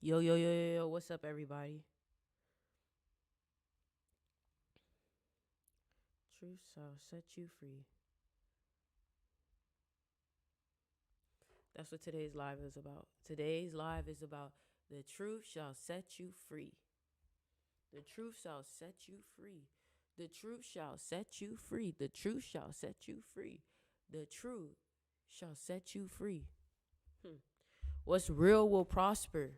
Yo, yo, yo, yo, yo, what's up, everybody? Truth shall set you free. That's what today's live is about. Today's live is about the truth shall set you free. The truth shall set you free. The truth shall set you free. The truth shall set you free. The truth shall set you free. What's real will prosper.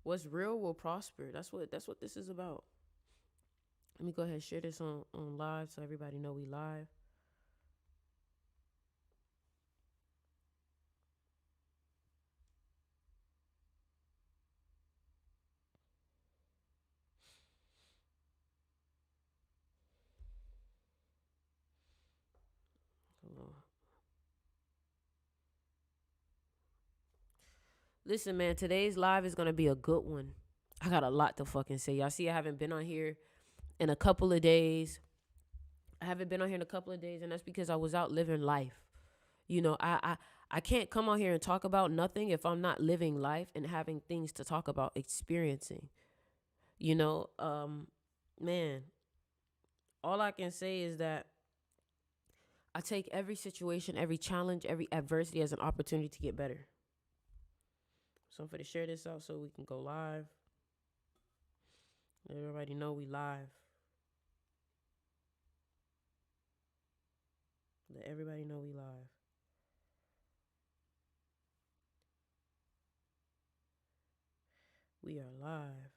What's real will prosper. That's what this is about. Let me go ahead and share this on live so everybody know we live. Hold on. Listen, man, today's live is gonna be a good one. I got a lot to fucking say. Y'all see, I haven't been on here in a couple of days. I haven't been on here in a couple of days, and that's because I was out living life. You know, I can't come on here and talk about nothing if I'm not living life and having things to talk about, experiencing. You know, man, all I can say is that I take every situation, every challenge, every adversity as an opportunity to get better. So I'm going to share this out so we can go live. Let everybody know we live. Let everybody know we live. We are live.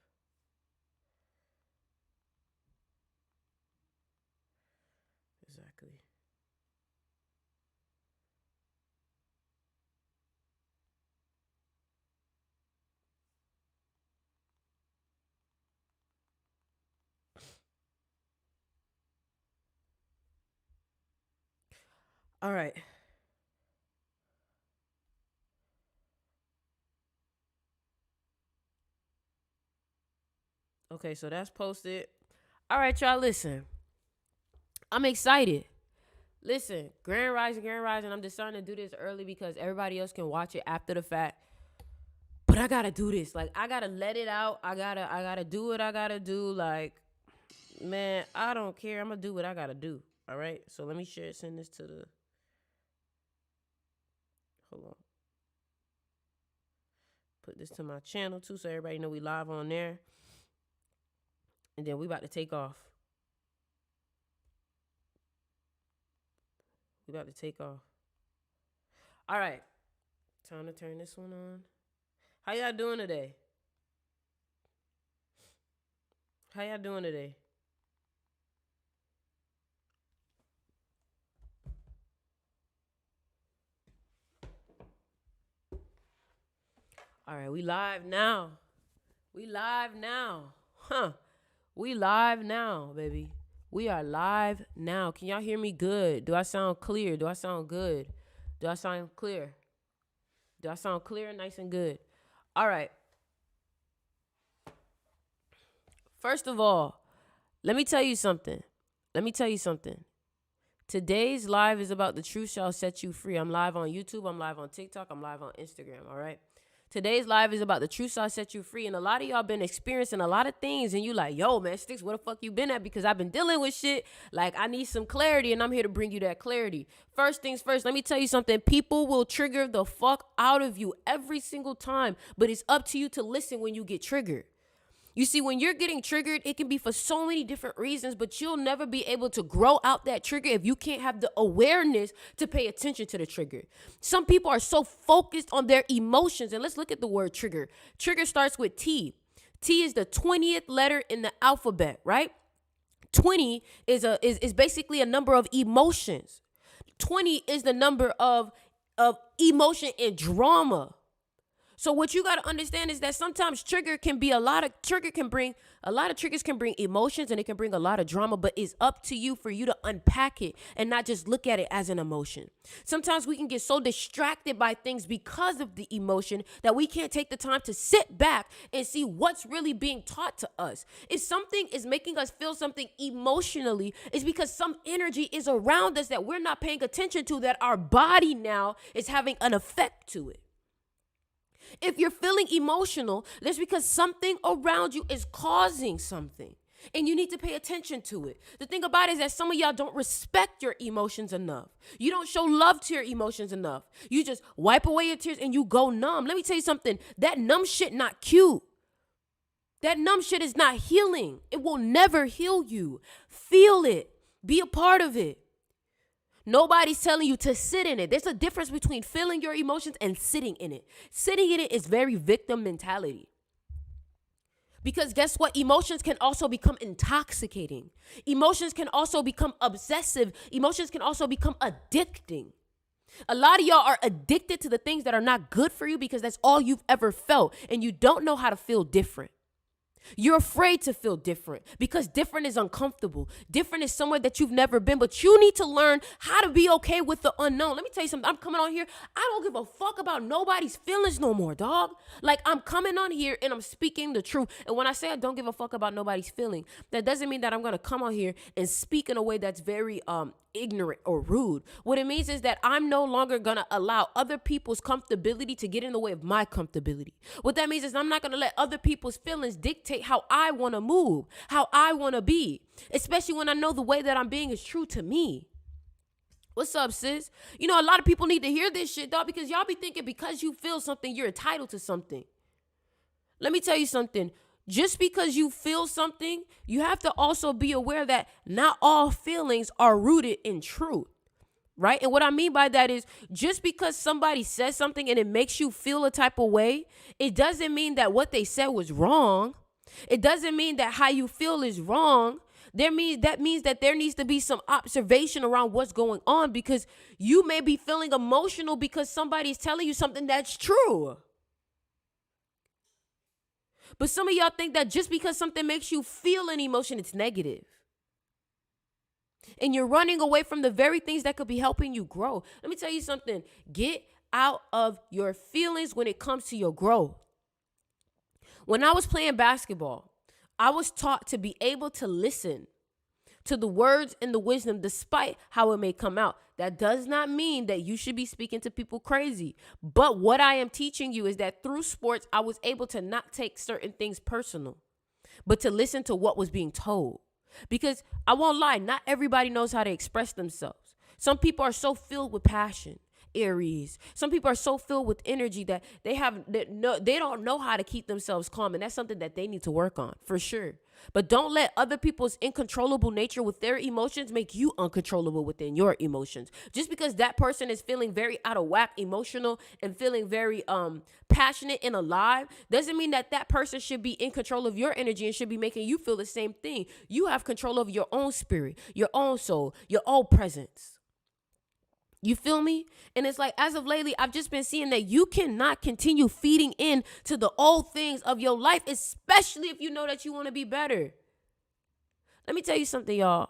Exactly. All right. Okay, so that's posted. All right, y'all, listen. I'm excited. Listen, Grand Rising. I'm deciding to do this early because everybody else can watch it after the fact. But I gotta do this. Like, I gotta let it out. I gotta do what I gotta do. Like, man, I don't care. I'm gonna do what I gotta do. All right. So let me send this to the. Hold on. Put this to my channel too, so everybody know we live on there. And then we about to take off. We about to take off. All right. Time to turn this one on. How y'all doing today? How y'all doing today? All right, we live now. We live now. Huh. We live now, baby. We are live now. Can y'all hear me good? Do I sound clear? Do I sound good? Do I sound clear? Do I sound clear, nice and good? All right. First of all, let me tell you something. Let me tell you something. Today's live is about the truth shall set you free. I'm live on YouTube. I'm live on TikTok. I'm live on Instagram. All right. Today's live is about the truth shall set you free. And a lot of y'all been experiencing a lot of things. And you like, yo, man, Sticks, where the fuck you been at? Because I've been dealing with shit. Like, I need some clarity. And I'm here to bring you that clarity. First things first, let me tell you something. People will trigger the fuck out of you every single time. But it's up to you to listen when you get triggered. You see, when you're getting triggered, it can be for so many different reasons, but you'll never be able to grow out that trigger if you can't have the awareness to pay attention to the trigger. Some people are so focused on their emotions, and let's look at the word trigger. Trigger starts with T. T is the 20th letter in the alphabet, right? 20 is basically a number of emotions. 20 is the number of emotion and drama. So what you got to understand is that sometimes trigger can bring a lot of triggers can bring emotions and it can bring a lot of drama, but it's up to you for you to unpack it and not just look at it as an emotion. Sometimes we can get so distracted by things because of the emotion that we can't take the time to sit back and see what's really being taught to us. If something is making us feel something emotionally, it's because some energy is around us that we're not paying attention to, that our body now is having an effect to it. If you're feeling emotional, that's because something around you is causing something. And you need to pay attention to it. The thing about it is that some of y'all don't respect your emotions enough. You don't show love to your emotions enough. You just wipe away your tears and you go numb. Let me tell you something. That numb shit not cute. That numb shit is not healing. It will never heal you. Feel it. Be a part of it. Nobody's telling you to sit in it. There's a difference between feeling your emotions and sitting in it. Sitting in it is very victim mentality. Because guess what? Emotions can also become intoxicating. Emotions can also become obsessive. Emotions can also become addicting. A lot of y'all are addicted to the things that are not good for you because that's all you've ever felt, and you don't know how to feel different. You're afraid to feel different because different is uncomfortable. Different is somewhere that you've never been, but you need to learn how to be okay with the unknown. Let me tell you something. I'm coming on here. I don't give a fuck about nobody's feelings no more, dog. Like, I'm coming on here and I'm speaking the truth. And when I say I don't give a fuck about nobody's feeling, that doesn't mean that I'm going to come on here and speak in a way that's very ignorant or rude. What it means is that I'm no longer going to allow other people's comfortability to get in the way of my comfortability. What that means is I'm not going to let other people's feelings dictate how I want to move, how I want to be, especially when I know the way that I'm being is true to me. What's up, sis? You know, a lot of people need to hear this shit, dog, because y'all be thinking because you feel something, you're entitled to something. Let me tell you something. Just because you feel something, you have to also be aware that not all feelings are rooted in truth, right? And what I mean by that is just because somebody says something and it makes you feel a type of way, it doesn't mean that what they said was wrong. It doesn't mean that how you feel is wrong. That means that there needs to be some observation around what's going on, because you may be feeling emotional because somebody's telling you something that's true. But some of y'all think that just because something makes you feel an emotion, it's negative. And you're running away from the very things that could be helping you grow. Let me tell you something. Get out of your feelings when it comes to your growth. When I was playing basketball, I was taught to be able to listen to the words and the wisdom despite how it may come out. That does not mean that you should be speaking to people crazy. But what I am teaching you is that through sports, I was able to not take certain things personal, but to listen to what was being told. Because I won't lie, not everybody knows how to express themselves. Some people are so filled with passion. Aries. Some people are so filled with energy that they don't know how to keep themselves calm, and that's something that they need to work on for sure. But don't let other people's uncontrollable nature with their emotions make you uncontrollable within your emotions. Just because that person is feeling very out of whack, emotional, and feeling very passionate and alive, doesn't mean that that person should be in control of your energy and should be making you feel the same thing. You have control over your own spirit, your own soul, your own presence. You feel me? And it's like, as of lately, I've just been seeing that you cannot continue feeding in to the old things of your life, especially if you know that you want to be better. Let me tell you something, y'all.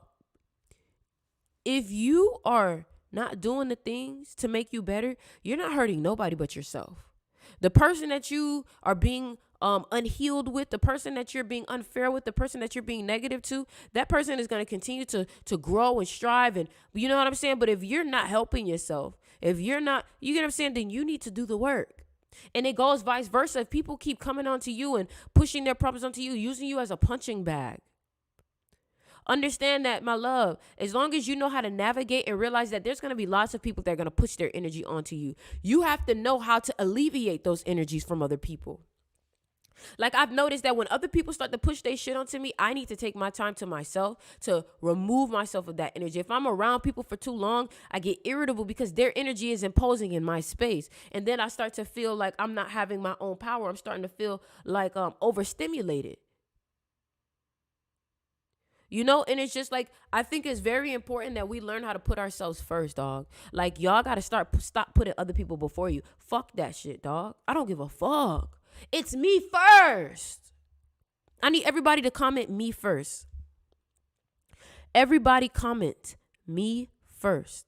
If you are not doing the things to make you better, you're not hurting nobody but yourself. The person that you are being unhealed with, the person that you're being unfair with, the person that you're being negative to, that person is going to continue to grow and strive. And you know what I'm saying? But if you're not helping yourself, if you're not, you get what I'm saying, then you need to do the work. And it goes vice versa. If people keep coming onto you and pushing their problems onto you, using you as a punching bag, understand that, my love, as long as you know how to navigate and realize that there's going to be lots of people that are going to push their energy onto you, you have to know how to alleviate those energies from other people. Like, I've noticed that when other people start to push their shit onto me, I need to take my time to myself to remove myself of that energy. If I'm around people for too long, I get irritable because their energy is imposing in my space. And then I start to feel like I'm not having my own power. I'm starting to feel like overstimulated. You know, and it's just like, I think it's very important that we learn how to put ourselves first, dog. Like, y'all got to stop putting other people before you. Fuck that shit, dog. I don't give a fuck. It's me first. I need everybody to comment me first. Everybody comment me first.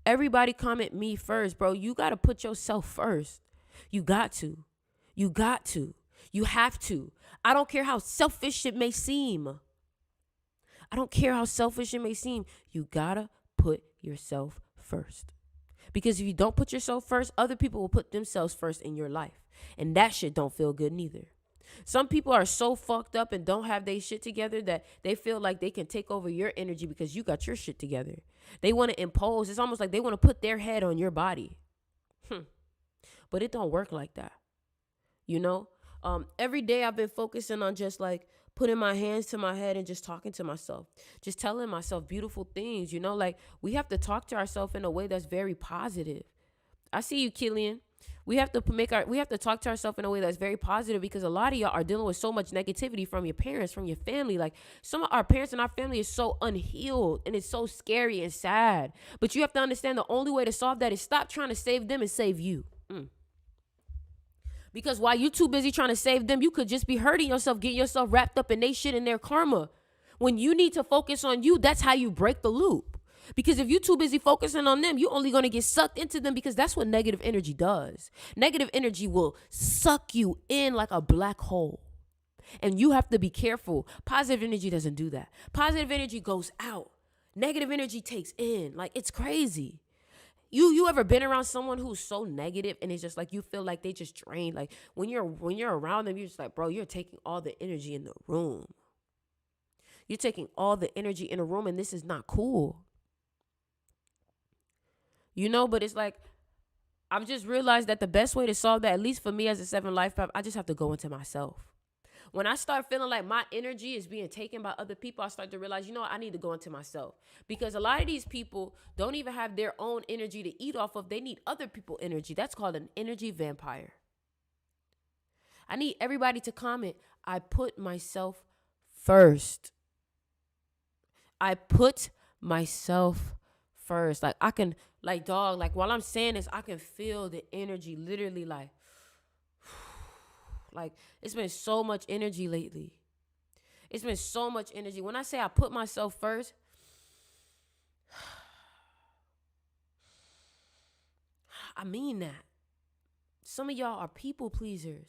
Everybody comment me first, bro. You got to put yourself first. You got to. You got to. You have to. I don't care how selfish it may seem. I don't care how selfish it may seem. You got to put yourself first. Because if you don't put yourself first, other people will put themselves first in your life. And that shit don't feel good neither. Some people are so fucked up and don't have their shit together that they feel like they can take over your energy because you got your shit together. They want to impose. It's almost like they want to put their head on your body. But it don't work like that. You know? Every day I've been focusing on just like putting my hands to my head and just talking to myself. Just telling myself beautiful things, you know? Like we have to talk to ourselves in a way that's very positive. I see you, Killian. We have to talk to ourselves in a way that's very positive because a lot of y'all are dealing with so much negativity from your parents, from your family. Like some of our parents and our family is so unhealed and it's so scary and sad. But you have to understand the only way to solve that is stop trying to save them and save you. Because while you too busy trying to save them, you could just be hurting yourself, getting yourself wrapped up in their shit and their karma. When you need to focus on you, that's how you break the loop. Because if you're too busy focusing on them, you're only going to get sucked into them because that's what negative energy does. Negative energy will suck you in like a black hole. And you have to be careful. Positive energy doesn't do that. Positive energy goes out. Negative energy takes in. Like, it's crazy. You ever been around someone who's so negative and it's just like you feel like they just drain? Like when you're around them, you're just like, bro, you're taking all the energy in the room. You're taking all the energy in a room and this is not cool. You know, but it's like, I've just realized that the best way to solve that, at least for me as a 7 life path, I just have to go into myself. When I start feeling like my energy is being taken by other people, I start to realize, you know what, I need to go into myself. Because a lot of these people don't even have their own energy to eat off of. They need other people's energy. That's called an energy vampire. I need everybody to comment, I put myself first. I put myself first. Like I can, like dog, like while I'm saying this, I can feel the energy literally like it's been so much energy lately. It's been so much energy. When I say I put myself first, I mean that. Some of y'all are people pleasers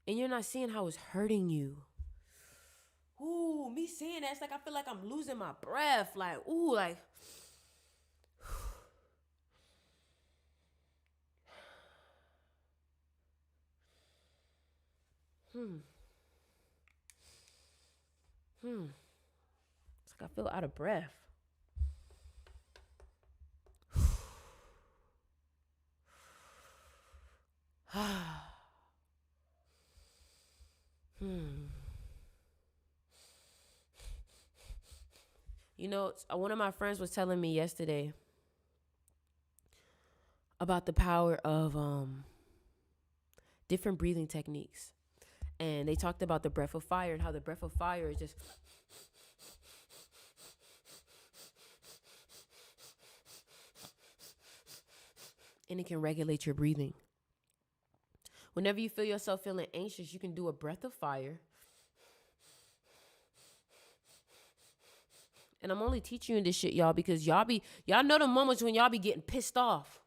and you're not seeing how it's hurting you. Ooh, me saying that, it's like I feel like I'm losing my breath. Like, ooh, like. It's like I feel out of breath. You know, one of my friends was telling me yesterday about the power of different breathing techniques. And they talked about the breath of fire and how the breath of fire is just and it can regulate your breathing. Whenever you feel yourself feeling anxious, you can do a breath of fire. And I'm only teaching you this shit, y'all, because y'all know the moments when y'all be getting pissed off.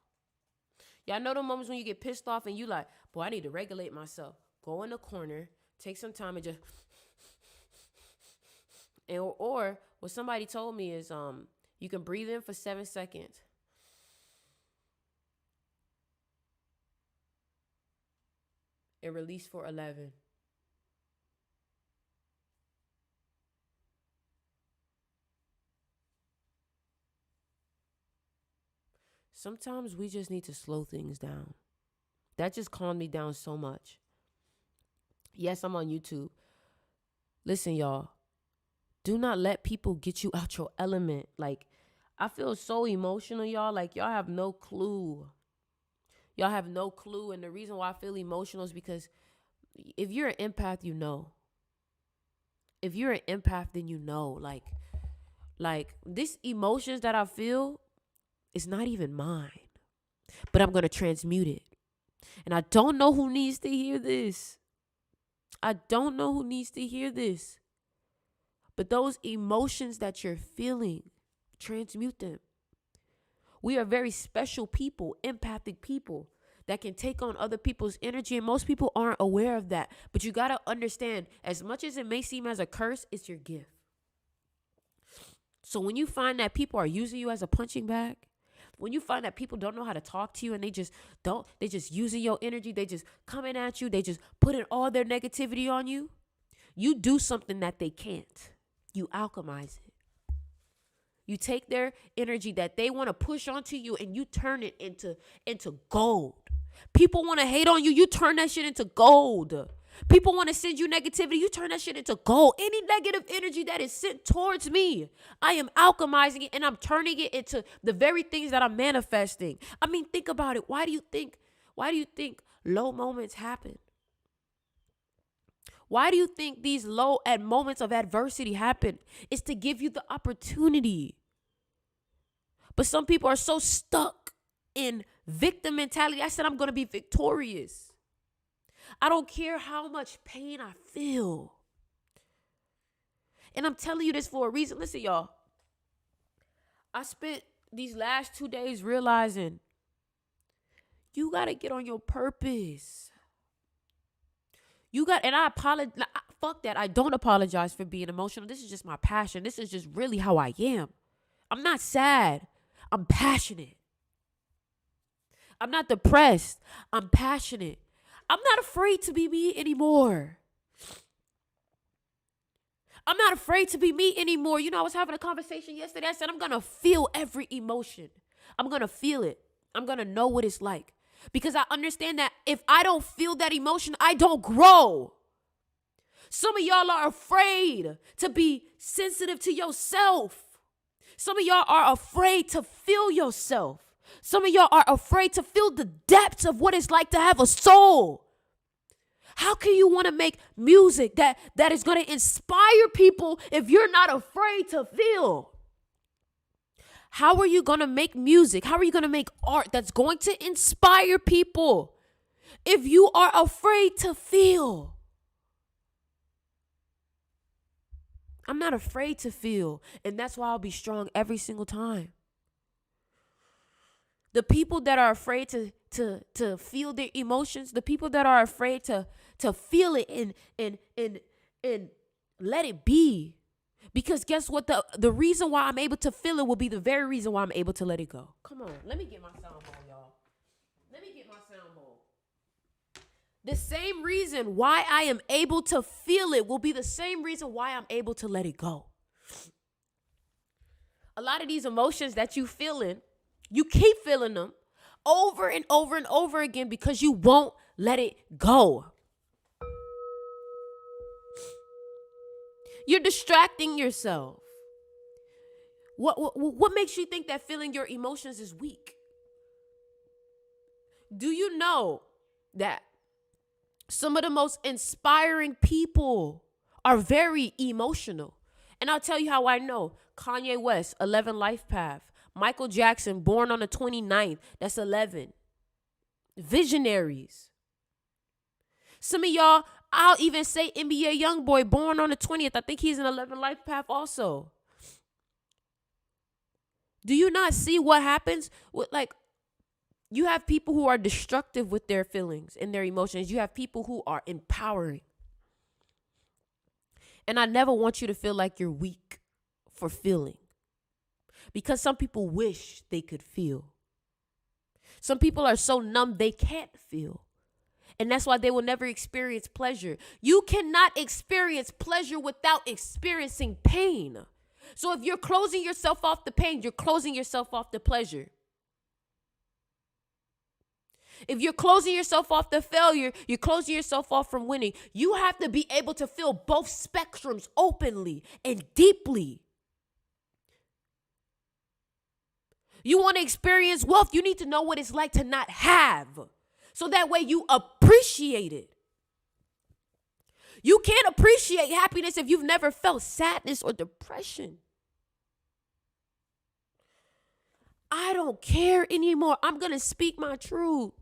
Y'all know the moments when you get pissed off and you like, boy, I need to regulate myself. Go in the corner, take some time and just, and or what somebody told me is you can breathe in for 7 seconds. And release for 11. Sometimes we just need to slow things down. That just calmed me down so much. Yes, I'm on YouTube. Listen, y'all. Do not let people get you out your element. Like, I feel so emotional, y'all. Like, y'all have no clue. Y'all have no clue. And the reason why I feel emotional is because if you're an empath, you know. If you're an empath, then you know. Like this emotions that I feel is not even mine. But I'm going to transmute it. And I don't know who needs to hear this. I don't know who needs to hear this. But those emotions that you're feeling, transmute them. We are very special people, empathic people that can take on other people's energy. And most people aren't aware of that. But you got to understand, as much as it may seem as a curse, it's your gift. So when you find that people are using you as a punching bag, When you find that people don't know how to talk to you and they just using your energy, they just coming at you, they just putting all their negativity on you, you do something that they can't. You alchemize it. You take their energy that they want to push onto you and you turn it into gold. People want to hate on you, you turn that shit into gold. People want to send you negativity, you turn that shit into gold. Any negative energy that is sent towards me, I am alchemizing it and I'm turning it into the very things that I'm manifesting. I mean, think about it. Why do you think low moments happen? Why do you think these low at moments of adversity happen? It's to give you the opportunity. But some people are so stuck in victim mentality. I said, I'm going to be victorious. I don't care how much pain I feel. And I'm telling you this for a reason. Listen, y'all. I spent these last 2 days realizing you got to get on your purpose. And I apologize. Fuck that. I don't apologize for being emotional. This is just my passion. This is just really how I am. I'm not sad. I'm passionate. I'm not depressed. I'm passionate. I'm not afraid to be me anymore. I'm not afraid to be me anymore. You know, I was having a conversation yesterday. I said, I'm going to feel every emotion. I'm going to feel it. I'm going to know what it's like. Because I understand that if I don't feel that emotion, I don't grow. Some of y'all are afraid to be sensitive to yourself. Some of y'all are afraid to feel yourself. Some of y'all are afraid to feel the depths of what it's like to have a soul. How can you want to make music that is going to inspire people if you're not afraid to feel? How are you going to make music? How are you going to make art that's going to inspire people if you are afraid to feel? I'm not afraid to feel, and that's why I'll be strong every single time. The people that are afraid to feel their emotions, the people that are afraid to feel it and let it be. Because guess what? The reason why I'm able to feel it will be the very reason why I'm able to let it go. Come on, let me get my sound on, y'all. Let me get my sound on. The same reason why I am able to feel it will be the same reason why I'm able to let it go. A lot of these emotions that you feeling, you keep feeling them over and over and over again because you won't let it go. You're distracting yourself. What makes you think that feeling your emotions is weak? Do you know that some of the most inspiring people are very emotional? And I'll tell you how I know. Kanye West, 11 Life Path. Michael Jackson, born on the 29th. That's 11. Visionaries. Some of y'all, I'll even say NBA Youngboy, born on the 20th. I think he's an 11 Life Path also. Do you not see what happens with, you have people who are destructive with their feelings and their emotions. You have people who are empowering. And I never want you to feel like you're weak for feeling. Because some people wish they could feel. Some people are so numb they can't feel. And that's why they will never experience pleasure. You cannot experience pleasure without experiencing pain. So if you're closing yourself off the pain, you're closing yourself off the pleasure. If you're closing yourself off the failure, you're closing yourself off from winning. You have to be able to feel both spectrums openly and deeply. You want to experience wealth, you need to know what it's like to not have. So that way you appreciate it. You can't appreciate happiness if you've never felt sadness or depression. I don't care anymore. I'm going to speak my truth.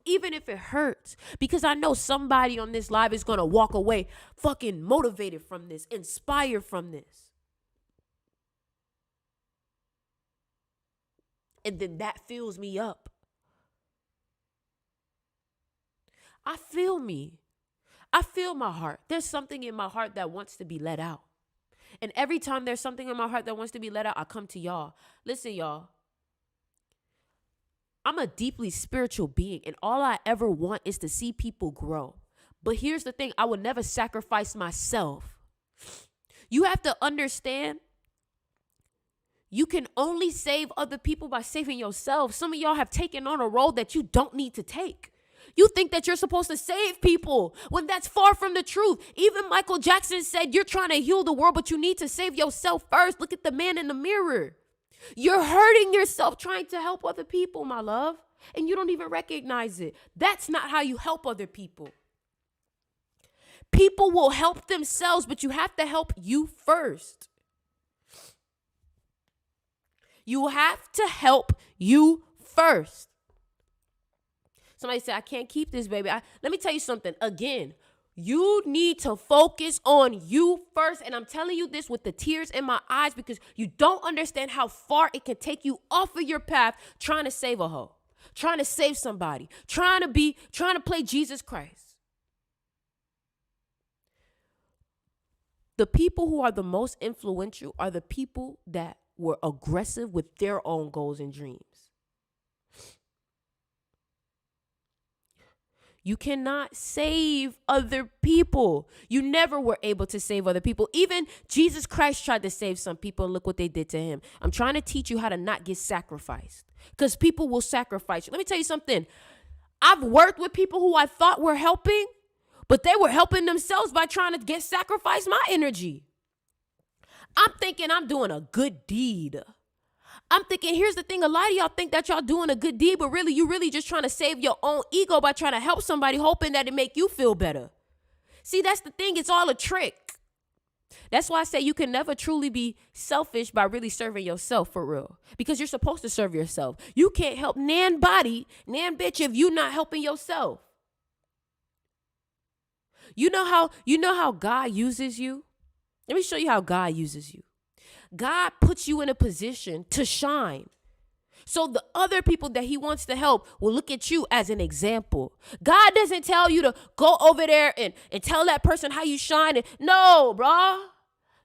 Even if it hurts. Because I know somebody on this live is going to walk away fucking motivated from this, inspired from this. And then that fills me up. I feel me. I feel my heart. There's something in my heart that wants to be let out. And every time there's something in my heart that wants to be let out, I come to y'all. Listen, y'all. I'm a deeply spiritual being, and all I ever want is to see people grow. But here's the thing, I would never sacrifice myself. You have to understand, you can only save other people by saving yourself. Some of y'all have taken on a role that you don't need to take. You think that you're supposed to save people when that's far from the truth. Even Michael Jackson said, you're trying to heal the world, but you need to save yourself first. Look at the man in the mirror. You're hurting yourself trying to help other people, my love, and you don't even recognize it. That's not how you help other people. People will help themselves, but you have to help you first. You have to help you first. Somebody said, I can't keep this, baby. Let me tell you something. Again, you need to focus on you first. And I'm telling you this with the tears in my eyes because you don't understand how far it can take you off of your path trying to save a hoe, trying to save somebody, trying to play Jesus Christ. The people who are the most influential are the people that were aggressive with their own goals and dreams. You cannot save other people. You never were able to save other people. Even Jesus Christ tried to save some people, and look what they did to him. I'm trying to teach you how to not get sacrificed because people will sacrifice you. Let me tell you something. I've worked with people who I thought were helping, but they were helping themselves by trying to sacrifice my energy. I'm thinking I'm doing a good deed. I'm thinking, here's the thing. A lot of y'all think that y'all doing a good deed, but really, you really just trying to save your own ego by trying to help somebody, hoping that it make you feel better. See, that's the thing. It's all a trick. That's why I say you can never truly be selfish by really serving yourself for real. Because you're supposed to serve yourself. You can't help nan body, nan bitch if you're not helping yourself. You know how God uses you? Let me show you how God uses you. God puts you in a position to shine. So the other people that he wants to help will look at you as an example. God doesn't tell you to go over there and tell that person how you shine. No, bro.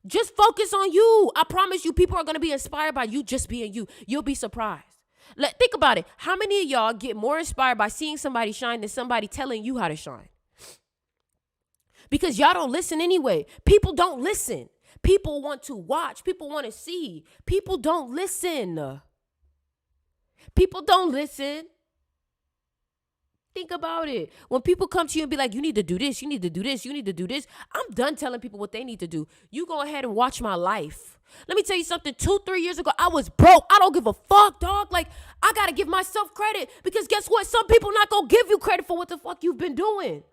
Just focus on you. I promise you, people are going to be inspired by you just being you. You'll be surprised. Think about it. How many of y'all get more inspired by seeing somebody shine than somebody telling you how to shine? Because y'all don't listen anyway. People don't listen. People want to watch. People want to see. People don't listen. People don't listen. Think about it. When people come to you and be like, you need to do this, you need to do this, you need to do this, I'm done telling people what they need to do. You go ahead and watch my life. Let me tell you something. 2-3 years ago, I was broke. I don't give a fuck, dog. Like, I got to give myself credit because guess what? Some people not going to give you credit for what the fuck you've been doing.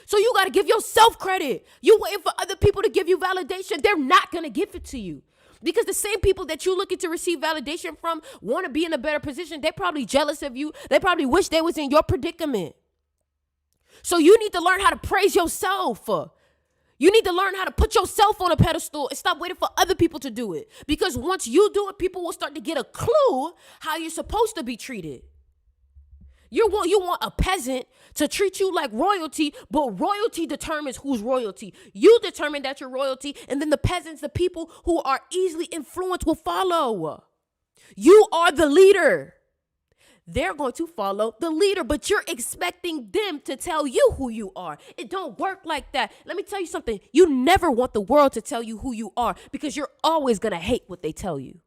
So you got to give yourself credit. You waiting for other people to give you validation. They're not going to give it to you. Because the same people that you looking to receive validation from want to be in a better position. They're probably jealous of you. They probably wish they was in your predicament. So you need to learn how to praise yourself. You need to learn how to put yourself on a pedestal and stop waiting for other people to do it. Because once you do it, people will start to get a clue how you're supposed to be treated. You want a peasant to treat you like royalty, but royalty determines who's royalty. You determine that you're royalty, and then the peasants, the people who are easily influenced, will follow. You are the leader. They're going to follow the leader, but you're expecting them to tell you who you are. It don't work like that. Let me tell you something. You never want the world to tell you who you are because you're always going to hate what they tell you.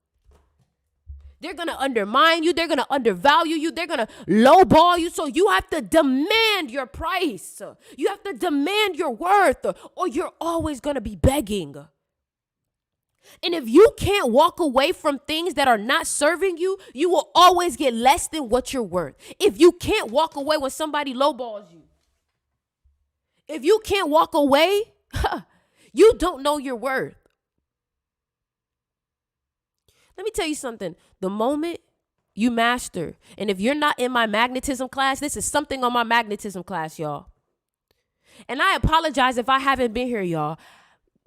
They're going to undermine you. They're going to undervalue you. They're going to lowball you. So you have to demand your price. You have to demand your worth, or you're always going to be begging. And if you can't walk away from things that are not serving you, you will always get less than what you're worth. If you can't walk away when somebody lowballs you, if you can't walk away, you don't know your worth. Let me tell you something. The moment you master, and if you're not in my magnetism class, this is something on my magnetism class, y'all. And I apologize if I haven't been here, y'all.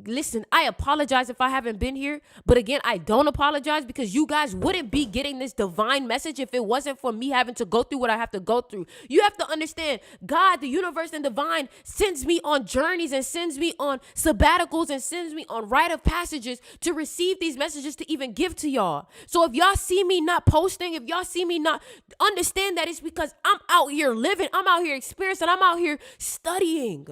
Listen, I apologize if I haven't been here, but again, I don't apologize because you guys wouldn't be getting this divine message if it wasn't for me having to go through what I have to go through. You have to understand, God, the universe, and divine sends me on journeys and sends me on sabbaticals and sends me on rite of passages to receive these messages to even give to y'all. So if y'all see me not posting, if y'all see me not, understand that it's because I'm out here living, I'm out here experiencing, I'm out here studying.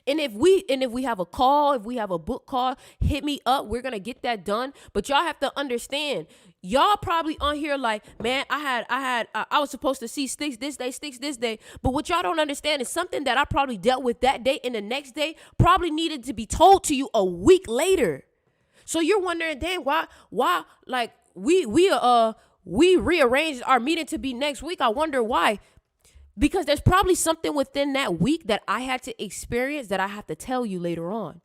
And if we have a call, if we have a book call, hit me up. We're gonna get that done. But y'all have to understand, y'all probably on here like, man, I was supposed to see Sticks this day. But what y'all don't understand is something that I probably dealt with that day and the next day probably needed to be told to you a week later. So you're wondering, dang, why like we rearranged our meeting to be next week. I wonder why. Because there's probably something within that week that I had to experience that I have to tell you later on.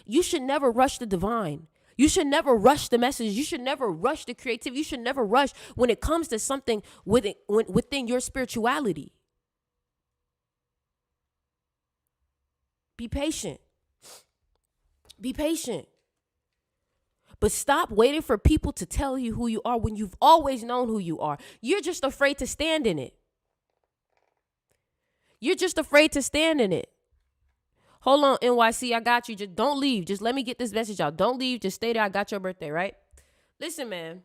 You should never rush the divine. You should never rush the message. You should never rush the creativity. You should never rush when it comes to something within your spirituality. Be patient. Be patient. But stop waiting for people to tell you who you are when you've always known who you are. You're just afraid to stand in it. You're just afraid to stand in it. Hold on, NYC, I got you. Just don't leave. Just let me get this message out. Don't leave. Just stay there. I got your birthday, right? Listen, man.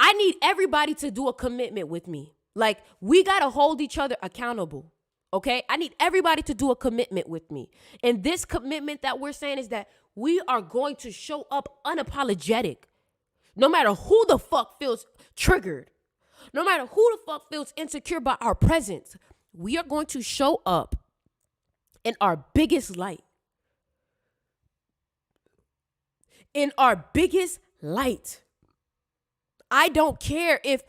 I need everybody to do a commitment with me. Like, we got to hold each other accountable, okay? I need everybody to do a commitment with me. And this commitment that we're saying is that we are going to show up unapologetic. No matter who the fuck feels triggered. No matter who the fuck feels insecure by our presence, we are going to show up in our biggest light. In our biggest light. I don't care if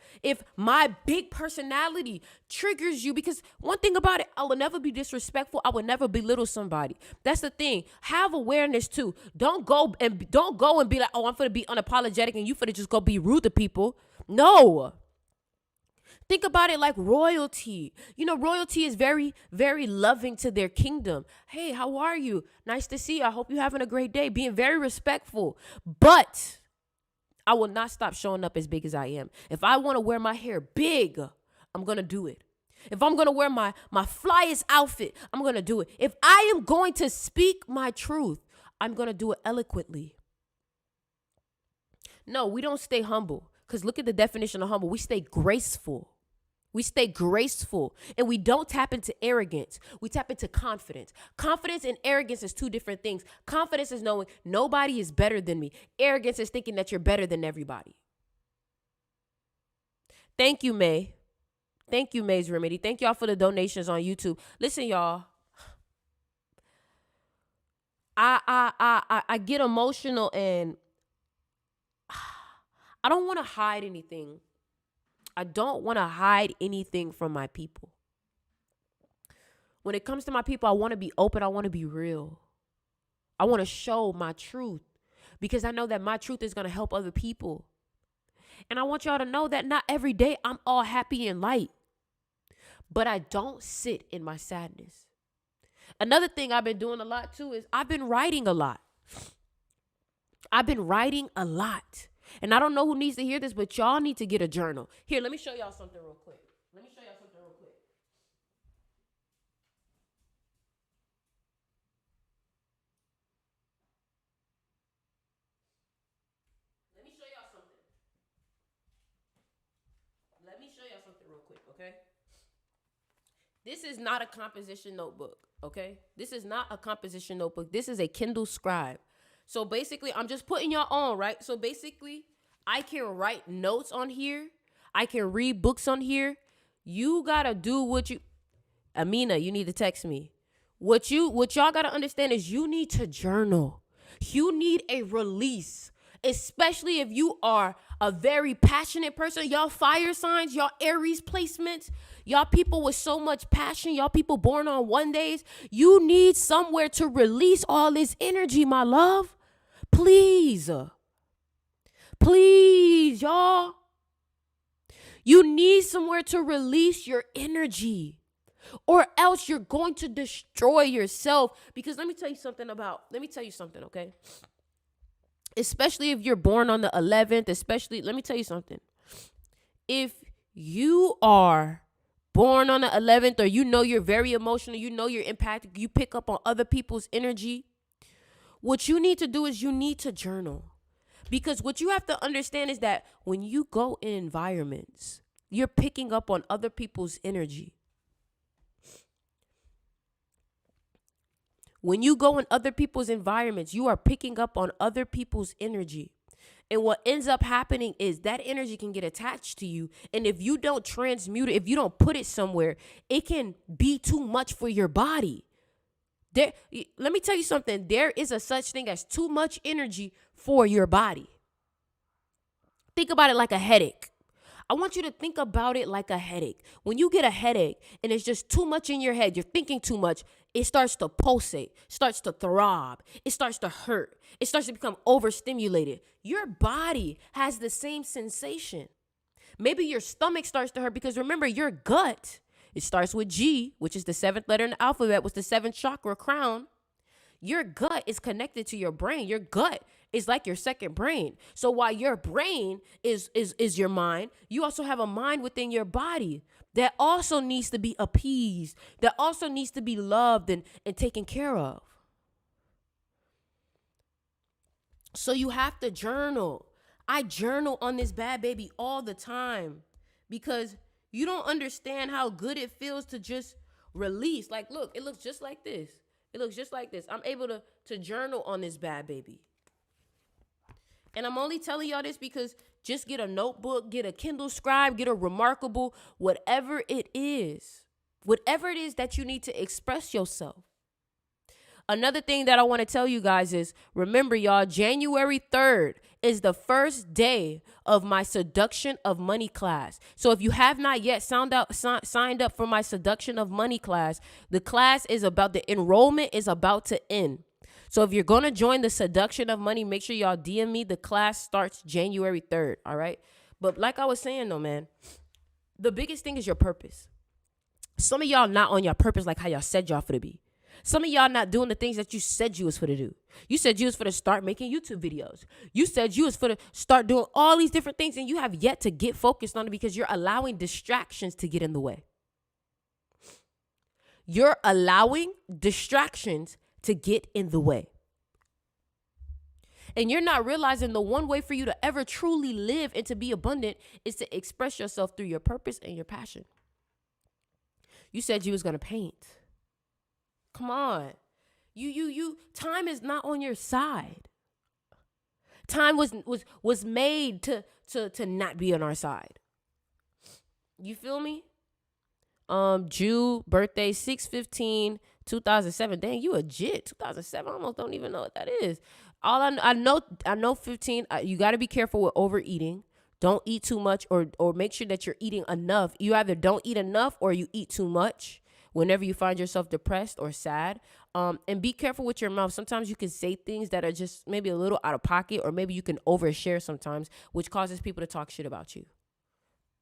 my big personality triggers you, because one thing about it, I will never be disrespectful. I will never belittle somebody. That's the thing. Have awareness too. Don't go and be like, oh, I'm finna be unapologetic and you finna just go be rude to people. No. Think about it like royalty. You know, royalty is very, very loving to their kingdom. Hey, how are you? Nice to see you. I hope you're having a great day. Being very respectful. But I will not stop showing up as big as I am. If I want to wear my hair big, I'm going to do it. If I'm going to wear my flyest outfit, I'm going to do it. If I am going to speak my truth, I'm going to do it eloquently. No, we don't stay humble. Because look at the definition of humble. We stay graceful. We stay graceful, and we don't tap into arrogance. We tap into confidence. Confidence and arrogance is two different things. Confidence is knowing nobody is better than me. Arrogance is thinking that you're better than everybody. Thank you, May. Thank you, May's Remedy. Thank y'all for the donations on YouTube. Listen, y'all. I get emotional, and I don't want to hide anything. I don't want to hide anything from my people. When it comes to my people, I want to be open. I want to be real. I want to show my truth because I know that my truth is going to help other people. And I want y'all to know that not every day I'm all happy and light, but I don't sit in my sadness. Another thing I've been doing a lot too is I've been writing a lot. And I don't know who needs to hear this, but y'all need to get a journal. Here, let me show y'all something real quick. Let me show y'all something real quick. Okay? This is not a composition notebook, okay? This is not a composition notebook. This is a Kindle Scribe. So basically, I'm just putting y'all on, right? So basically, I can write notes on here. I can read books on here. You gotta do what you... Amina, you need to text me. What y'all gotta understand is you need to journal. You need a release. Especially if you are a very passionate person. Y'all fire signs, y'all Aries placements, y'all people with so much passion, y'all people born on 1 days. You need somewhere to release all this energy, my love. Please. Please, y'all. You need somewhere to release your energy. or else you're going to destroy yourself. Because let me tell you something, okay? Especially if you're born on the 11th, let me tell you something. If you are born on the 11th, or you're very emotional, you're impacted, you pick up on other people's energy, what you need to do is you need to journal. Because what you have to understand is that when you go in environments, you're picking up on other people's energy. When you go in other people's environments, you are picking up on other people's energy. And what ends up happening is that energy can get attached to you. And if you don't transmute it, if you don't put it somewhere, it can be too much for your body. Let me tell you something. There is a such thing as too much energy for your body. Think about it like a headache. I want you to think about it like a headache. When you get a headache and it's just too much in your head, you're thinking too much, it starts to pulsate, starts to throb, it starts to hurt, it starts to become overstimulated. Your body has the same sensation. Maybe your stomach starts to hurt because remember, your gut, it starts with G, which is the 7th letter in the alphabet, was the 7th chakra crown. Your gut is connected to your brain. Your gut is like your second brain. So while your brain is your mind, you also have a mind within your body that also needs to be appeased, that also needs to be loved and taken care of. So you have to journal. I journal on this bad baby all the time because you don't understand how good it feels to just release. Like, look, it looks just like this. It looks just like this. I'm able to journal on this bad baby. And I'm only telling y'all this because just get a notebook, get a Kindle Scribe, get a Remarkable, whatever it is that you need to express yourself. Another thing that I want to tell you guys is, remember, y'all, January 3rd is the first day of my Seduction of Money class. So if you have not yet signed up for my Seduction of Money class, the enrollment is about to end. So if you're going to join the Seduction of Money, make sure y'all DM me. The class starts January 3rd, all right? But like I was saying, though, man, the biggest thing is your purpose. Some of y'all not on your purpose like how y'all said y'all for to be. Some of y'all not doing the things that you said you was for to do. You said you was for to start making YouTube videos. You said you was for to start doing all these different things, and you have yet to get focused on it because you're allowing distractions to get in the way. You're allowing distractions to get in the way. And you're not realizing the one way for you to ever truly live and to be abundant is to express yourself through your purpose and your passion. You said you was going to paint. Come on. Time is not on your side. Time was made to not be on our side. You feel me? Jew, birthday 6/15/2007. Dang, you a jit. 2007. I almost don't even know what that is. All I know 15. You got to be careful with overeating. Don't eat too much or make sure that you're eating enough. You either don't eat enough or you eat too much whenever you find yourself depressed or sad. And be careful with your mouth. Sometimes you can say things that are just maybe a little out of pocket, or maybe you can overshare sometimes, which causes people to talk shit about you.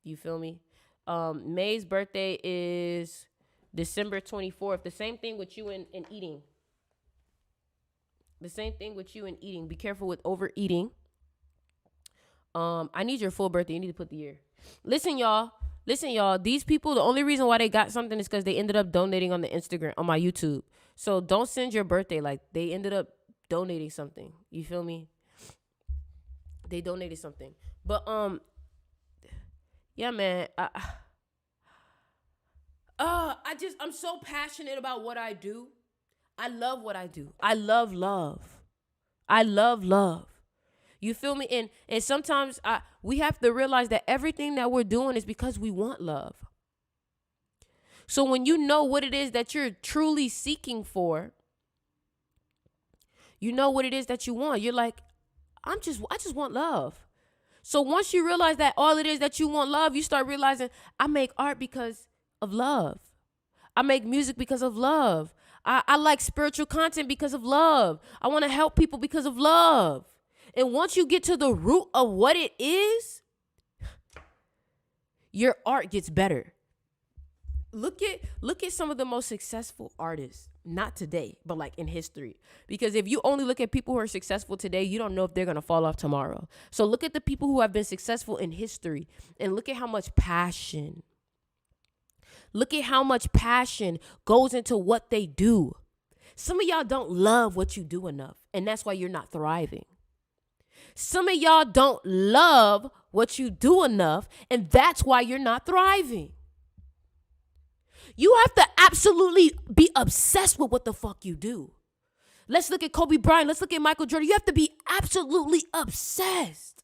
You feel me? May's birthday is December 24th. The same thing with you and eating. The same thing with you and eating. Be careful with overeating. I need your full birthday. You need to put the year. Listen, y'all. These people, the only reason why they got something is because they ended up donating on the Instagram, on my YouTube. So don't send your birthday. Like, they ended up donating something. You feel me? They donated something. But, yeah, man. I'm so passionate about what I do. I love what I do. I love love. You feel me? And sometimes we have to realize that everything that we're doing is because we want love. So when you know what it is that you're truly seeking for, you know what it is that you want. You're like, I just want love. So once you realize that all it is that you want love, you start realizing, I make art because of love. I make music because of love. I like spiritual content because of love. I want to help people because of love. And once you get to the root of what it is, your art gets better. Look at some of the most successful artists, not today, but like in history. Because if you only look at people who are successful today, you don't know if they're going to fall off tomorrow. So look at the people who have been successful in history and look at how much passion. Look at how much passion goes into what they do. Some of y'all don't love what you do enough, and that's why you're not thriving. Some of y'all don't love what you do enough, and that's why you're not thriving. You have to absolutely be obsessed with what the fuck you do. Let's look at Kobe Bryant. Let's look at Michael Jordan. You have to be absolutely obsessed.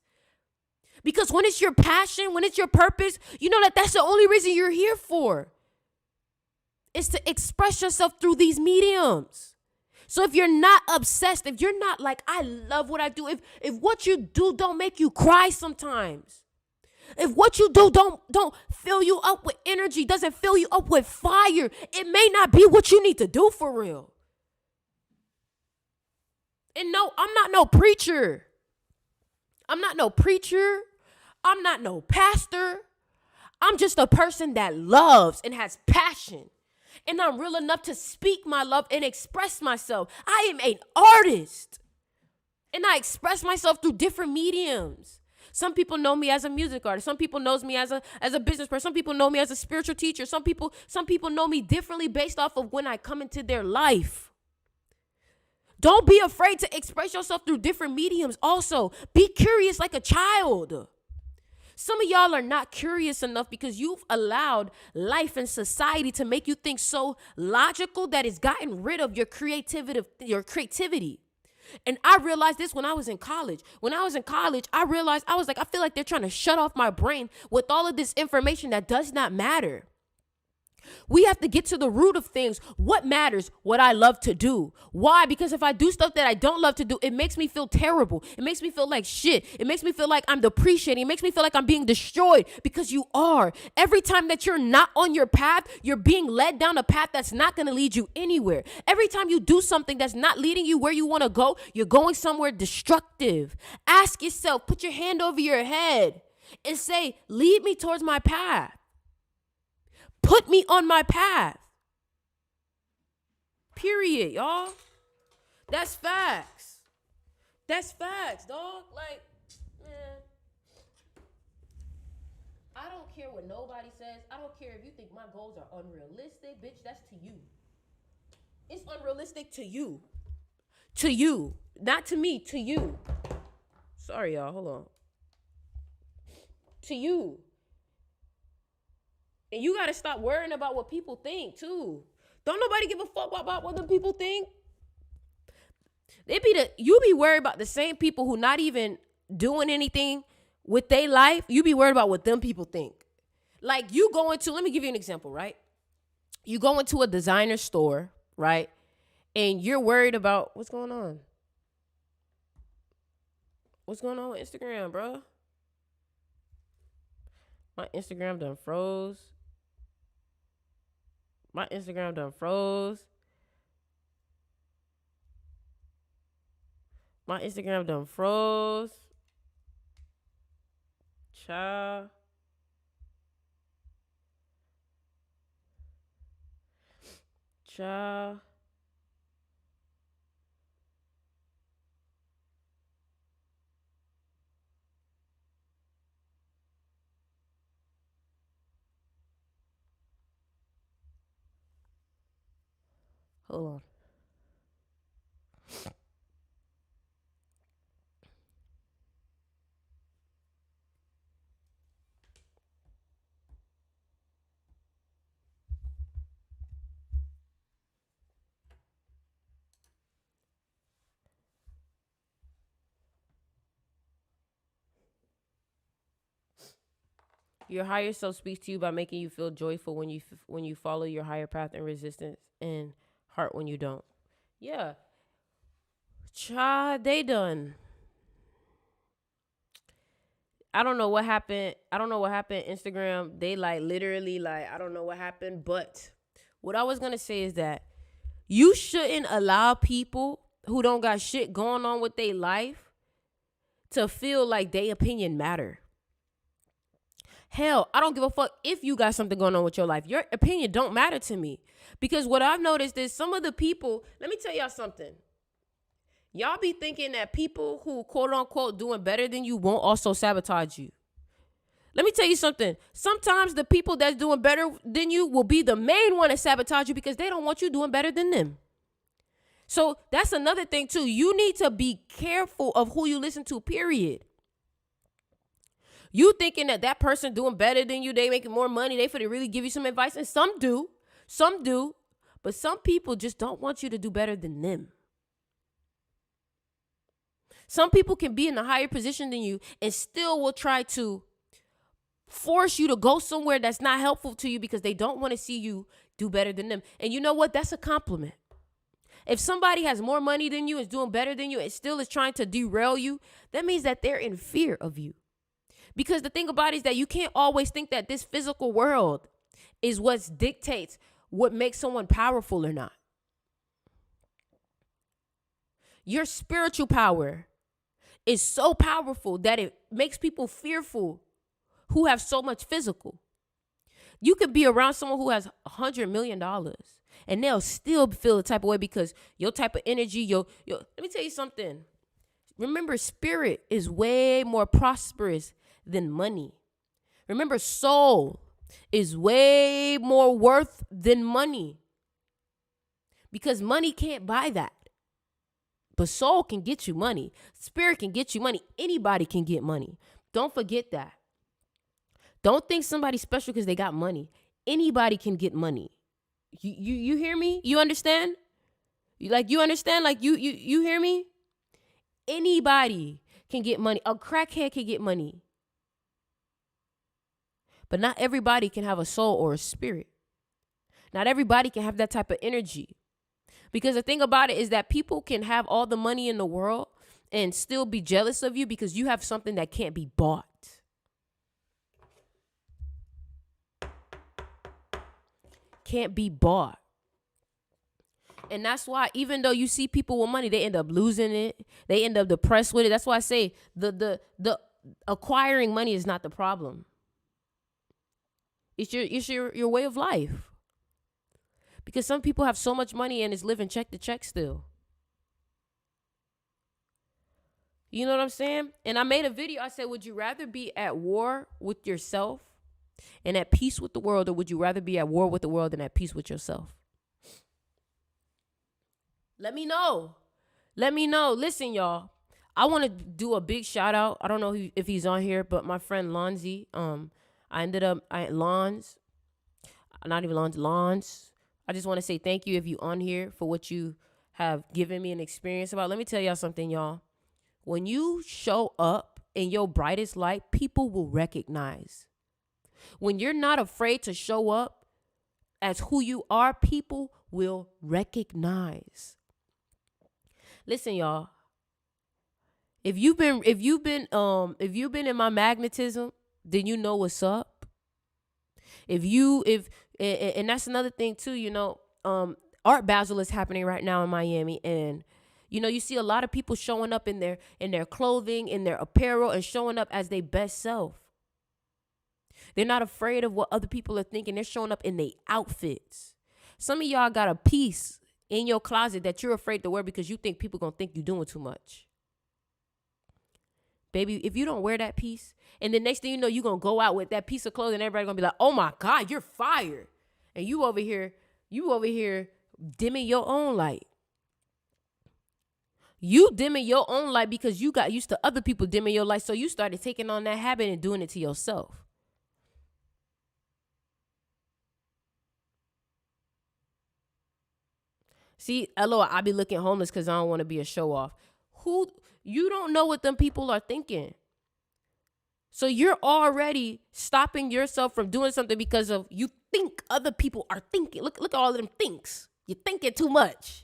Because when it's your passion, when it's your purpose, you know that's the only reason you're here for. Is to express yourself through these mediums. So if you're not obsessed, if you're not like, I love what I do, if what you do don't make you cry sometimes, if what you do don't fill you up with energy, doesn't fill you up with fire, it may not be what you need to do for real. And no, I'm not no preacher. I'm not no preacher. I'm not no pastor. I'm just a person that loves and has passion. And I'm real enough to speak my love and express myself. I am an artist. And I express myself through different mediums. Some people know me as a music artist. Some people knows me as a business person. Some people know me as a spiritual teacher. Some people know me differently based off of when I come into their life. Don't be afraid to express yourself through different mediums. Also, be curious like a child. Some of y'all are not curious enough because you've allowed life and society to make you think so logical that it's gotten rid of your creativity. And I realized this when I was in college. When I was in college, I realized, I feel like they're trying to shut off my brain with all of this information that does not matter. We have to get to the root of things. What matters? What I love to do. Why? Because if I do stuff that I don't love to do, it makes me feel terrible. It makes me feel like shit. It makes me feel like I'm depreciating. It makes me feel like I'm being destroyed because you are. Every time that you're not on your path, you're being led down a path that's not going to lead you anywhere. Every time you do something that's not leading you where you want to go, you're going somewhere destructive. Ask yourself, put your hand over your head and say, lead me towards my path. Put me on my path. Period, y'all. That's facts. That's facts, dog. Like, man. I don't care what nobody says. I don't care if you think my goals are unrealistic. Bitch, that's to you. It's unrealistic to you. To you. Not to me, to you. Sorry, y'all. Hold on. To you. And you got to stop worrying about what people think, too. Don't nobody give a fuck about what the people think. You be worried about the same people who not even doing anything with their life. You be worried about what them people think. Like you go into, let me give you an example, right? You go into a designer store, right? And you're worried about what's going on. What's going on with Instagram, bro? My Instagram done froze. My Instagram done froze. My Instagram done froze. Child. Child. Hold on. Your higher self speaks to you by making you feel joyful when you follow your higher path and resistance and heart when you don't. Yeah. Child, they done. I don't know what happened. Instagram, they like literally like, I don't know what happened. But what I was going to say is that you shouldn't allow people who don't got shit going on with their life to feel like their opinion matter. Hell, I don't give a fuck if you got something going on with your life. Your opinion don't matter to me. Because what I've noticed is some of the people, let me tell y'all something. Y'all be thinking that people who quote unquote doing better than you won't also sabotage you. Let me tell you something. Sometimes the people that's doing better than you will be the main one to sabotage you because they don't want you doing better than them. So that's another thing too. You need to be careful of who you listen to, period. You thinking that person doing better than you, they making more money, they finna really give you some advice. And some do. But some people just don't want you to do better than them. Some people can be in a higher position than you and still will try to force you to go somewhere that's not helpful to you because they don't want to see you do better than them. And you know what? That's a compliment. If somebody has more money than you, is doing better than you, and still is trying to derail you, that means that they're in fear of you. Because the thing about it is that you can't always think that this physical world is what dictates what makes someone powerful or not. Your spiritual power is so powerful that it makes people fearful who have so much physical. You could be around someone who has $100 million and they'll still feel the type of way because your type of energy, let me tell you something. Remember, spirit is way more prosperous than money. Remember, soul is way more worth than money because money can't buy that. But soul can get you money. Spirit can get you money. Anybody can get money. Don't forget that. Don't think somebody's special because they got money. Anybody can get money. You hear me? You understand? You understand? You hear me? Anybody can get money. A crackhead can get money. But not everybody can have a soul or a spirit. Not everybody can have that type of energy. Because the thing about it is that people can have all the money in the world and still be jealous of you because you have something that can't be bought. Can't be bought. And that's why even though you see people with money, they end up losing it. They end up depressed with it. That's why I say the acquiring money is not the problem. It's your way of life. Because some people have so much money and is living check to check still. You know what I'm saying? And I made a video. I said, would you rather be at war with yourself and at peace with the world, or would you rather be at war with the world and at peace with yourself? Let me know. Listen, y'all. I want to do a big shout out. I don't know if he's on here, but my friend Lonzy. Lons. I just want to say thank you if you on here for what you have given me an experience about. Let me tell y'all something, y'all. When you show up in your brightest light, people will recognize. When you're not afraid to show up as who you are, people will recognize. Listen, y'all. If you've been in my magnetism, then you know what's up. And that's another thing too, Art Basel is happening right now in Miami, and you see a lot of people showing up in their clothing, in their apparel, and showing up as their best self. They're not afraid of what other people are thinking. They're showing up in their outfits. Some of y'all got a piece in your closet that you're afraid to wear because you think people gonna think you're doing too much. Baby, if you don't wear that piece, and the next thing you know, you're going to go out with that piece of clothing, and everybody's going to be like, oh my God, you're fired. And you over here dimming your own light. You dimming your own light because you got used to other people dimming your light. So you started taking on that habit and doing it to yourself. See, LOL, I be looking homeless because I don't want to be a show off. You don't know what them people are thinking. So you're already stopping yourself from doing something because of you think other people are thinking. Look at all of them thinks. You're thinking too much.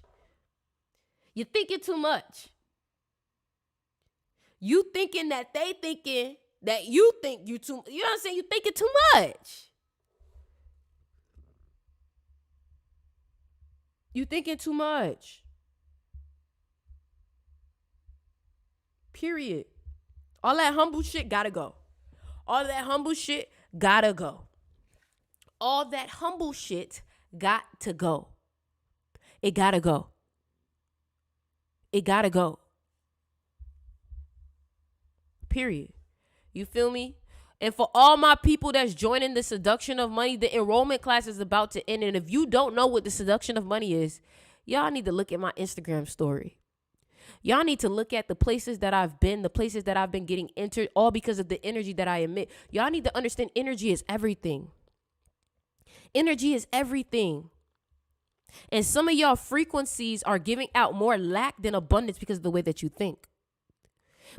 You thinking that they thinking that you think you too. You know what I'm saying? You thinking too much. You thinking too much. Period. All that humble shit gotta go. All that humble shit gotta go. All that humble shit got to go. It gotta go. It gotta go. Period. You feel me? And for all my people that's joining the seduction of money, the enrollment class is about to end. And if you don't know what the seduction of money is, y'all need to look at my Instagram story. Y'all need to look at the places that I've been, the places that I've been getting entered, all because of the energy that I emit. Y'all need to understand energy is everything. Energy is everything. And some of y'all frequencies are giving out more lack than abundance because of the way that you think.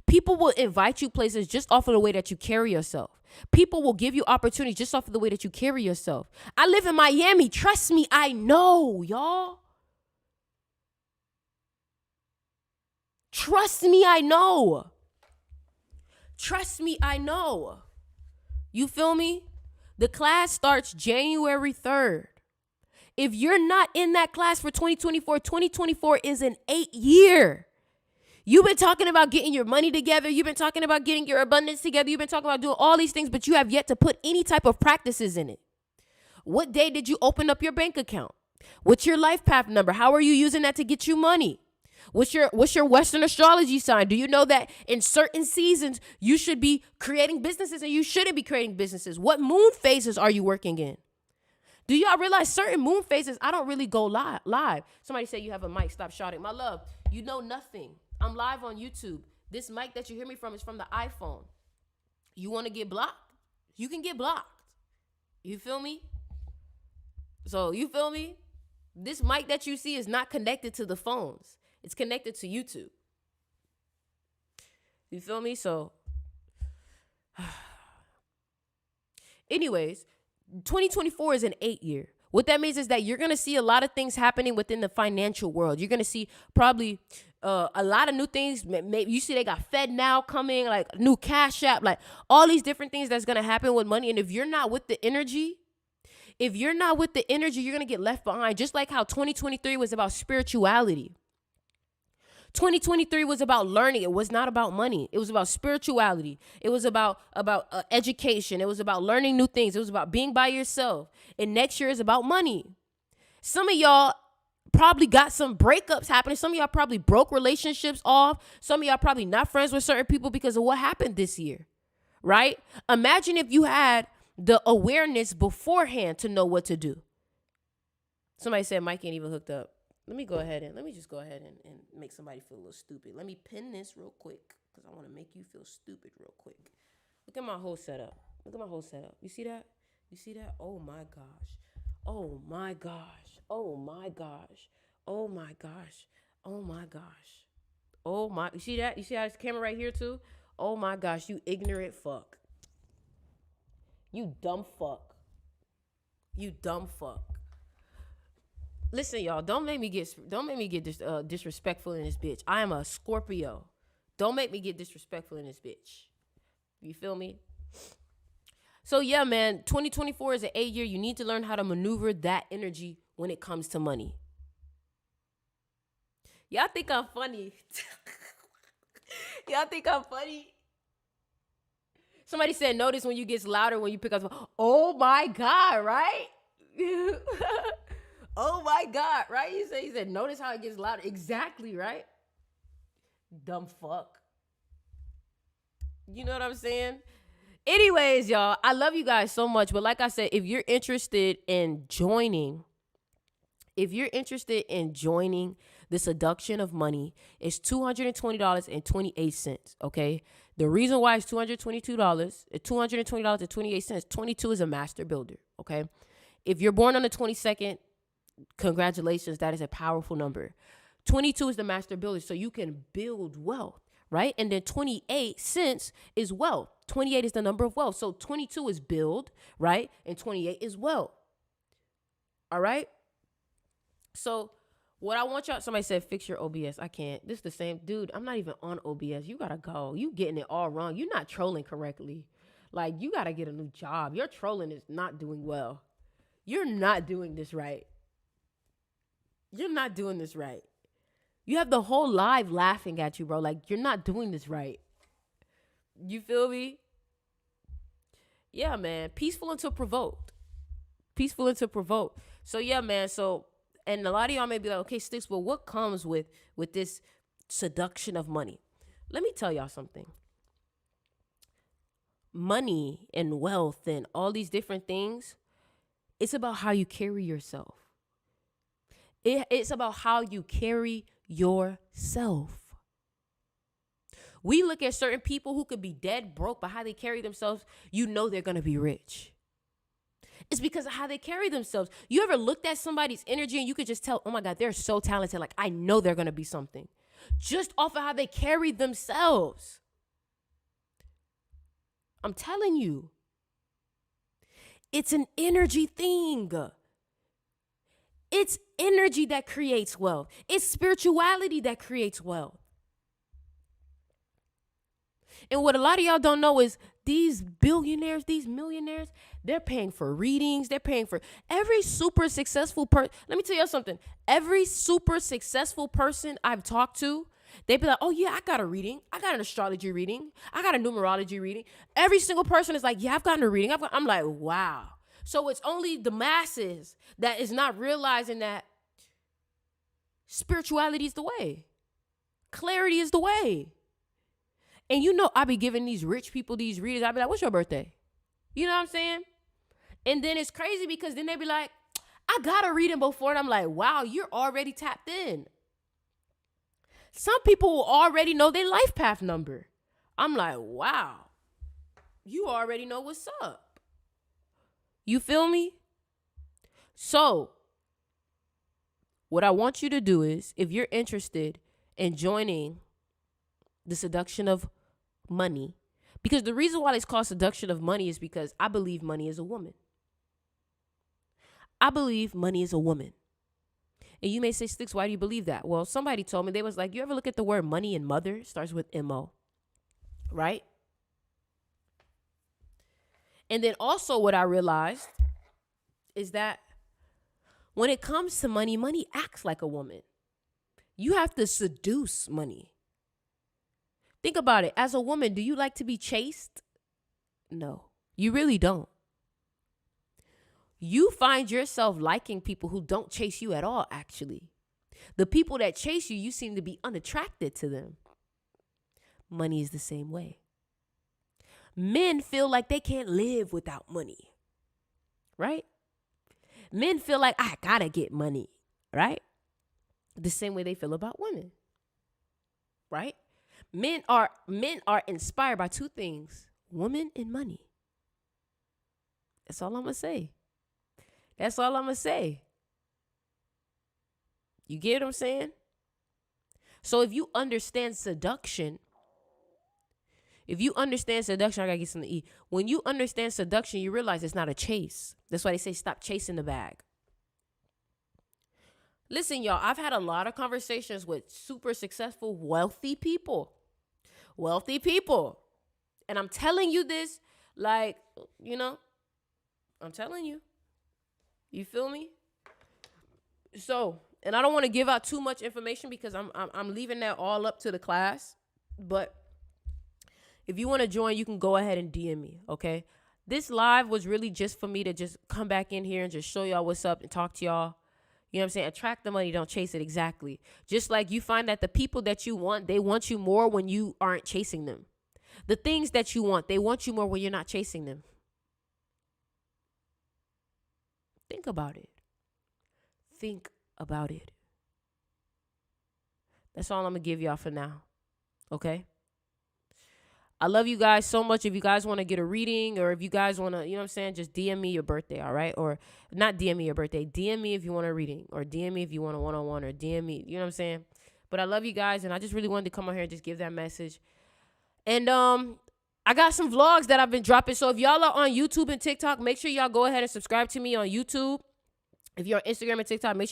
People will invite you places just off of the way that you carry yourself. People will give you opportunities just off of the way that you carry yourself. I live in Miami. Trust me, I know, y'all. Trust me, I know. Trust me, I know. You feel me? The class starts January 3rd. If you're not in that class for 2024, 2024 is an 8-year. You've been talking about getting your money together. You've been talking about getting your abundance together. You've been talking about doing all these things, but you have yet to put any type of practices in it. What day did you open up your bank account? What's your life path number? How are you using that to get you money? What's your Western astrology sign? Do you know that in certain seasons you should be creating businesses and you shouldn't be creating businesses? What moon phases are you working in? Do y'all realize certain moon phases, I don't really go live. Somebody say you have a mic. Stop shouting. My love, you know nothing. I'm live on YouTube. This mic that you hear me from is from the iPhone. You want to get blocked? You can get blocked. You feel me? So, you feel me? This mic that you see is not connected to the phones. It's connected to YouTube. You feel me? So, anyways, 2024 is an 8-year. What that means is that you're going to see a lot of things happening within the financial world. You're going to see probably a lot of new things. Maybe you see they got Fed Now coming, like new Cash App, like all these different things that's going to happen with money. And if you're not with the energy, you're going to get left behind. Just like how 2023 was about spirituality. 2023 was about learning. It was not about money. It was about spirituality. It was about education. It was about learning new things. It was about being by yourself. And next year is about money. Some of y'all probably got some breakups happening. Some of y'all probably broke relationships off. Some of y'all probably not friends with certain people because of what happened this year, right? Imagine if you had the awareness beforehand to know what to do. Somebody said Mike ain't even hooked up. Let me just go ahead and make somebody feel a little stupid. Let me pin this real quick because I want to make you feel stupid real quick. Look at my whole setup. You see that? Oh my gosh. Oh my gosh. Oh my gosh. Oh my gosh. Oh my gosh. Oh my. You see that? You see how this camera right here too? Oh my gosh. You ignorant fuck. You dumb fuck. Listen, y'all, don't make me get disrespectful in this bitch. I am a Scorpio. Don't make me get disrespectful in this bitch. You feel me? So yeah, man, 2024 is an 8-year. You need to learn how to maneuver that energy when it comes to money. Y'all think I'm funny? Somebody said, notice when you get louder when you pick up. Oh my God, right? Oh my God, right? He said, notice how it gets louder. Exactly, right? Dumb fuck. You know what I'm saying? Anyways, y'all, I love you guys so much. But like I said, if you're interested in joining the seduction of money, it's $220.28. Okay. The reason why it's $220.28, 22 is a master builder. Okay. If you're born on the 22nd, congratulations. That is a powerful number. 22 is the master builder. So you can build wealth, right? And then 28 cents is wealth. 28 is the number of wealth. So 22 is build, right? And 28 is wealth. All right. So what I want y'all, somebody said, fix your OBS. I can't. This is the same. Dude, I'm not even on OBS. You got to go. You getting it all wrong. You're not trolling correctly. Like, you got to get a new job. Your trolling is not doing well. You're not doing this right. You have the whole live laughing at you, bro. Like, you're not doing this right. You feel me? Yeah, man. Peaceful until provoked. Peaceful until provoked. So yeah, man. So and a lot of y'all may be like, okay, Sticks, well, what comes with this seduction of money? Let me tell y'all something. Money and wealth and all these different things, it's about how you carry yourself. It's about how you carry yourself. We look at certain people who could be dead broke, but how they carry themselves, you know they're going to be rich. It's because of how they carry themselves. You ever looked at somebody's energy and you could just tell, oh my God, they're so talented. Like, I know they're going to be something. Just off of how they carry themselves. I'm telling you. It's an energy thing. It's energy that creates wealth. It's spirituality that creates wealth. And what a lot of y'all don't know is these billionaires, these millionaires, they're paying for readings. They're paying for every super successful person. Let me tell you something. Every super successful person I've talked to, they be like, oh yeah, I got a reading. I got an astrology reading. I got a numerology reading. Every single person is like, yeah, I've gotten a reading. I'm like, wow. So it's only the masses that is not realizing that spirituality is the way. Clarity is the way. And you know, I be giving these rich people these readings. I be like, what's your birthday? You know what I'm saying? And then it's crazy because then they be like, I got a reading before. And I'm like, wow, you're already tapped in. Some people will already know their life path number. I'm like, wow, you already know what's up. You feel me? So what I want you to do is, if you're interested in joining the seduction of money, because the reason why it's called seduction of money is because I believe money is a woman. I believe money is a woman. And you may say, Sticks, why do you believe that? Well, somebody told me, they was like, you ever look at the word money and mother? It starts with M-O, right? And then also what I realized is that when it comes to money, money acts like a woman. You have to seduce money. Think about it. As a woman, do you like to be chased? No, you really don't. You find yourself liking people who don't chase you at all, actually. The people that chase you, you seem to be unattracted to them. Money is the same way. Men feel like they can't live without money, right? Men feel like I gotta get money, right? The same way they feel about women, right? Men are inspired by two things: women and money. That's all I'm gonna say. That's all I'm gonna say. You get what I'm saying? So if you understand seduction, I gotta get something to eat. When you understand seduction, you realize it's not a chase. That's why they say stop chasing the bag. Listen, y'all, I've had a lot of conversations with super successful, wealthy people. And I'm telling you this, like, you know, I'm telling you. You feel me? So, and I don't want to give out too much information because I'm leaving that all up to the class. But if you want to join, you can go ahead and DM me, okay? This live was really just for me to just come back in here and just show y'all what's up and talk to y'all. You know what I'm saying? Attract the money, don't chase it. Exactly. Just like you find that the people that you want, they want you more when you aren't chasing them. The things that you want, they want you more when you're not chasing them. Think about it. Think about it. That's all I'm going to give y'all for now. Okay? I love you guys so much. If you guys want to get a reading, or if you guys want to, you know what I'm saying, just DM me your birthday, all right? Or not DM me your birthday. DM me if you want a reading, or DM me if you want a one-on-one, or DM me, you know what I'm saying? But I love you guys, and I just really wanted to come on here and just give that message. And I got some vlogs that I've been dropping. So if y'all are on YouTube and TikTok, make sure y'all go ahead and subscribe to me on YouTube. If you're on Instagram and TikTok, make sure